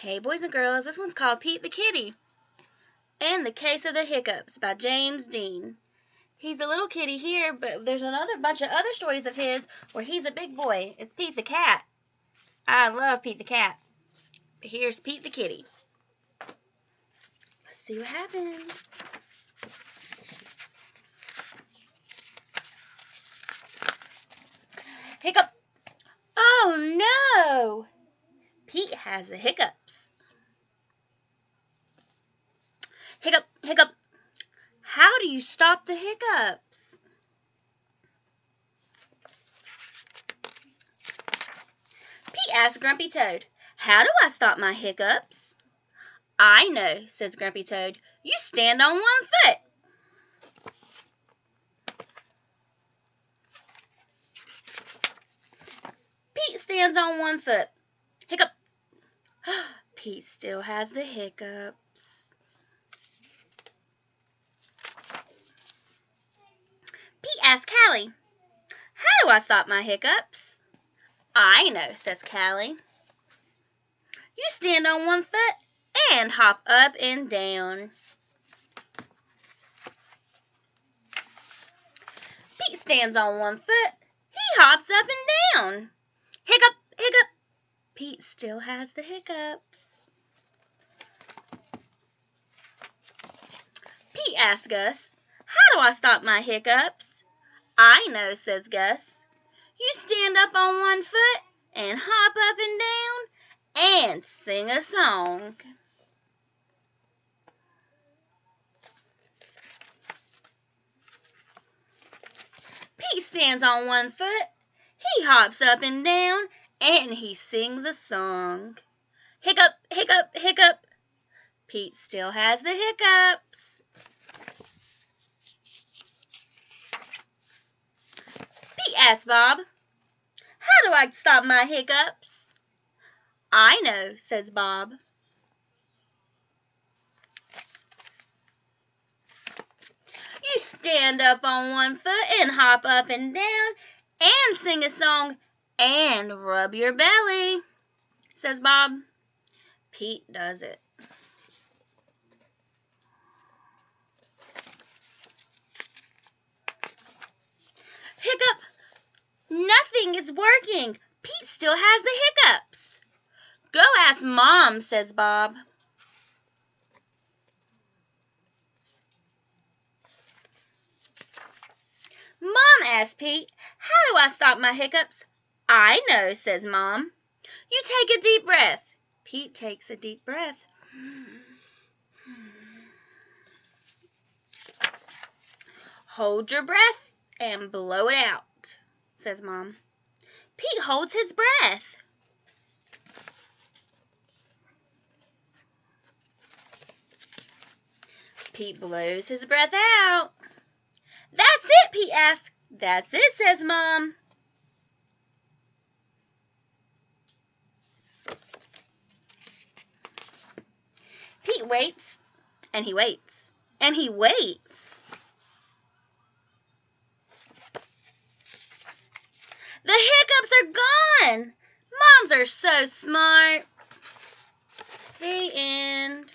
Hey boys and girls, this one's called Pete the Kitty. And the Case of the Hiccups by James Dean. He's a little kitty here, but there's another bunch of other stories of his where he's a big boy. It's Pete the Cat. I love Pete the Cat. Here's Pete the Kitty. Let's see what happens. Hiccup! Oh no! Pete has the hiccups. Hiccup, hiccup. How do you stop the hiccups? Pete asked Grumpy Toad, "How do I stop my hiccups?" "I know," says Grumpy Toad. "You stand on one foot." Pete stands on one foot. Hiccup. Pete still has the hiccups. Pete asks Callie, "How do I stop my hiccups?" "I know," says Callie. "You stand on one foot and hop up and down." Pete stands on one foot. He hops up and down. Hiccup, hiccup. Pete still has the hiccups. Pete asks Gus, "How do I stop my hiccups?" "I know," says Gus. "You stand up on one foot and hop up and down and sing a song." Pete stands on one foot. He hops up and down and he sings a song. Hiccup, hiccup, hiccup. Pete still has the hiccups. Pete asks Bob, "How do I stop my hiccups?" "I know," says Bob. "You stand up on one foot and hop up and down and sing a song and rub your belly," says Bob. Pete does it. Hiccup! Nothing is working. Pete still has the hiccups. "Go ask Mom," says Bob. Mom asks Pete, "How do I stop my hiccups?" "I know," says Mom. "You take a deep breath." Pete takes a deep breath. "Hold your breath and blow it out," says Mom. Pete holds his breath. Pete blows his breath out. "That's it," Pete asks. "That's it," says Mom. Pete waits, and he waits, and he waits. The hiccups are gone. Moms are so smart. The end.